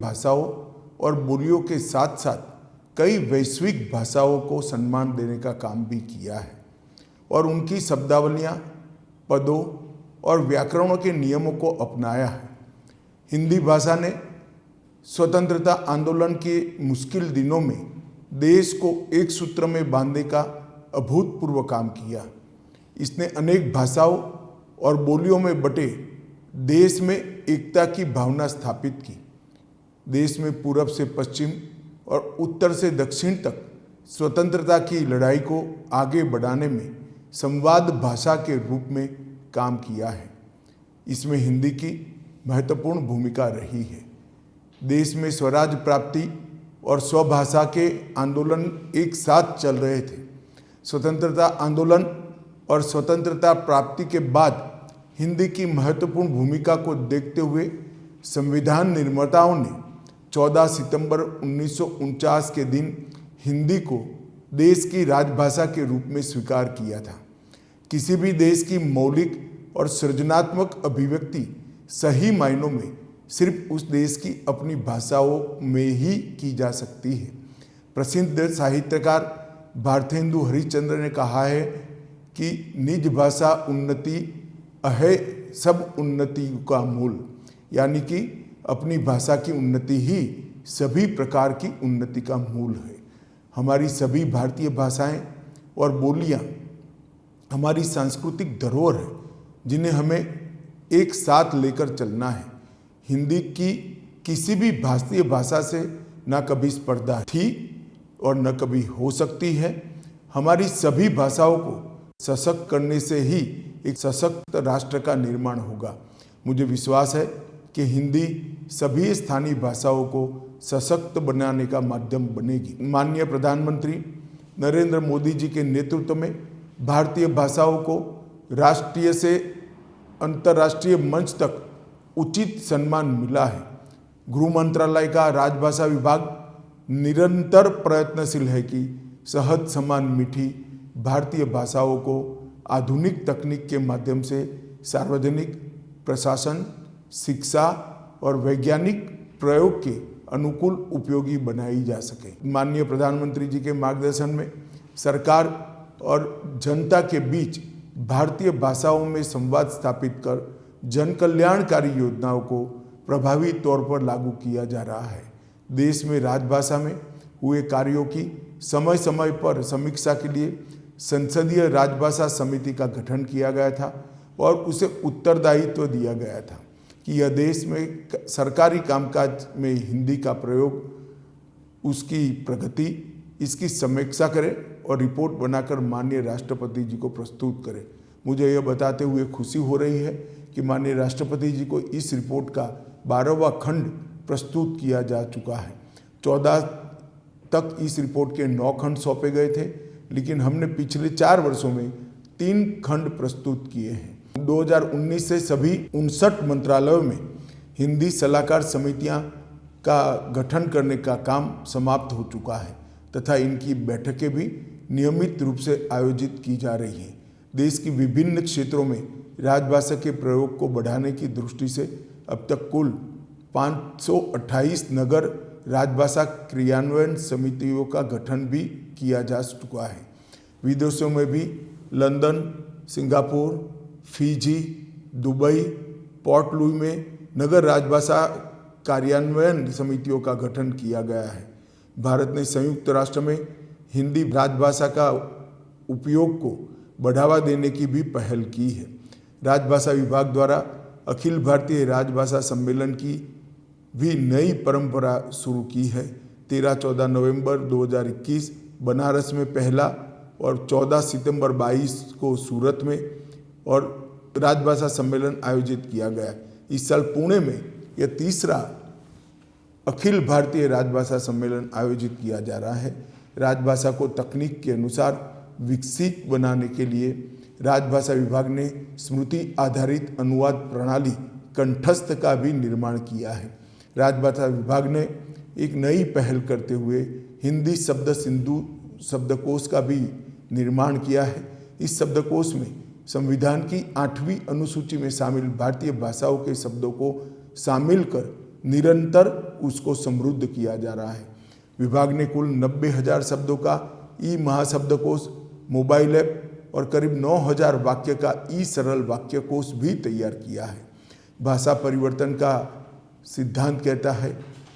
भाषाओं और बोलियों के साथ साथ कई वैश्विक भाषाओं को सम्मान देने का काम भी किया है और उनकी शब्दावलियाँ, पदों और व्याकरणों के नियमों को अपनाया है। हिंदी भाषा ने स्वतंत्रता आंदोलन के मुश्किल दिनों में देश को एक सूत्र में बांधने का अभूतपूर्व काम किया। इसने अनेक भाषाओं और बोलियों में बटे देश में एकता की भावना स्थापित की। देश में पूरब से पश्चिम और उत्तर से दक्षिण तक स्वतंत्रता की लड़ाई को आगे बढ़ाने में संवाद भाषा के रूप में काम किया है। इसमें हिंदी की महत्वपूर्ण भूमिका रही है। देश में स्वराज प्राप्ति और स्वभाषा के आंदोलन एक साथ चल रहे थे। स्वतंत्रता आंदोलन और स्वतंत्रता प्राप्ति के बाद हिंदी की महत्वपूर्ण भूमिका को देखते हुए संविधान निर्माताओं ने 14 सितंबर 1949 के दिन हिंदी को देश की राजभाषा के रूप में स्वीकार किया था। किसी भी देश की मौलिक और सृजनात्मक अभिव्यक्ति सही मायनों में सिर्फ उस देश की अपनी भाषाओं में ही की जा सकती है। प्रसिद्ध साहित्यकार भारतेंदु हरिश्चंद्र ने कहा है कि निज भाषा उन्नति अहे सब उन्नति का मूल, यानी कि अपनी भाषा की उन्नति ही सभी प्रकार की उन्नति का मूल है। हमारी सभी भारतीय भाषाएं और बोलियां हमारी सांस्कृतिक धरोहर है, जिन्हें हमें एक साथ लेकर चलना है। हिंदी की किसी भी भारतीय भाषा से न कभी स्पर्धा थी और न कभी हो सकती है। हमारी सभी भाषाओं को सशक्त करने से ही एक सशक्त राष्ट्र का निर्माण होगा। मुझे विश्वास है कि हिंदी सभी स्थानीय भाषाओं को सशक्त बनाने का माध्यम बनेगी। माननीय प्रधानमंत्री नरेंद्र मोदी जी के नेतृत्व में भारतीय भाषाओं को राष्ट्रीय से अंतर्राष्ट्रीय मंच तक उचित सम्मान मिला है। गृह मंत्रालय का राजभाषा विभाग निरंतर प्रयत्नशील है कि सहज समान मीठी भारतीय भाषाओं को आधुनिक तकनीक के माध्यम से सार्वजनिक प्रशासन, शिक्षा और वैज्ञानिक प्रयोग के अनुकूल उपयोगी बनाई जा सके। माननीय प्रधानमंत्री जी के मार्गदर्शन में सरकार और जनता के बीच भारतीय भाषाओं में संवाद स्थापित कर जन कल्याणकारी योजनाओं को प्रभावी तौर पर लागू किया जा रहा है। देश में राजभाषा में हुए कार्यों की समय समय पर समीक्षा के लिए संसदीय राजभाषा समिति का गठन किया गया था और उसे उत्तरदायित्व दिया गया था कि यह देश में सरकारी कामकाज में हिंदी का प्रयोग, उसकी प्रगति, इसकी समीक्षा करे और रिपोर्ट बनाकर माननीय राष्ट्रपति जी को प्रस्तुत करे। मुझे यह बताते हुए खुशी हो रही है कि माननीय राष्ट्रपति जी को इस रिपोर्ट का 12वां खंड प्रस्तुत किया जा चुका है। 14 तक इस रिपोर्ट के 9 खंड सौंपे गए थे, लेकिन हमने पिछले 4 वर्षों में 3 खंड प्रस्तुत किए हैं। 2019 से सभी 59 मंत्रालयों में हिंदी सलाहकार समितियां का गठन करने का काम समाप्त हो चुका है तथा इनकी बैठकें भी नियमित रूप से आयोजित की जा रही हैं। देश की विभिन्न क्षेत्रों में राजभाषा के प्रयोग को बढ़ाने की दृष्टि से अब तक कुल 528 नगर राजभाषा क्रियान्वयन समितियों का गठन भी किया जा चुका है। विदेशों में भी London, Singapore, Fiji, Dubai, port Louis में नगर राजभाषा कार्यान्वयन समितियों का गठन किया गया है। भारत ने संयुक्त राष्ट्र में हिंदी राजभाषा का उपयोग को बढ़ावा देने की भी पहल की है। राजभाषा विभाग द्वारा अखिल भारतीय राजभाषा सम्मेलन की भी नई परंपरा शुरू की है। 13-14 नवंबर 2021 बनारस में पहला और 14 सितंबर 22 को सूरत में और राजभाषा सम्मेलन आयोजित किया गया। इस साल पुणे में यह तीसरा अखिल भारतीय राजभाषा सम्मेलन आयोजित किया जा रहा है। राजभाषा को तकनीक के अनुसार विकसित बनाने के लिए राजभाषा विभाग ने स्मृति आधारित अनुवाद प्रणाली कंठस्थ का भी निर्माण किया है। राजभाषा विभाग ने एक नई पहल करते हुए हिंदी शब्द सिंधु शब्दकोश का भी निर्माण किया है। इस शब्दकोश में संविधान की 8वीं अनुसूची में शामिल भारतीय भाषाओं के शब्दों को शामिल कर निरंतर उसको समृद्ध किया जा रहा है। विभाग ने कुल 90,000 शब्दों का ई महाशब्दकोश, मोबाइल ऐप और करीब 9,000 वाक्य का ई सरल वाक्यकोश भी तैयार किया है। भाषा परिवर्तन का सिद्धांत कहता है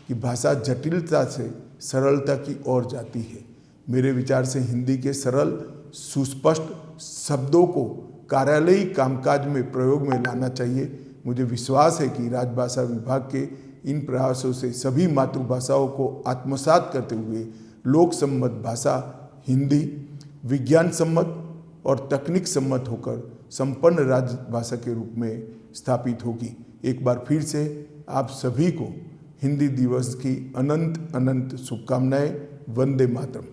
कि भाषा जटिलता से सरलता की ओर जाती है। मेरे विचार से हिंदी के सरल सुस्पष्ट शब्दों को कार्यालयी कामकाज में प्रयोग में लाना चाहिए। मुझे विश्वास है कि राजभाषा विभाग के इन प्रयासों से सभी मातृभाषाओं को आत्मसात करते हुए लोक सम्मत भाषा हिंदी विज्ञान सम्मत और तकनीक सम्मत होकर संपन्न राजभाषा के रूप में स्थापित होगी। एक बार फिर से आप सभी को हिंदी दिवस की अनंत अनंत शुभकामनाएं। वंदे मातरम।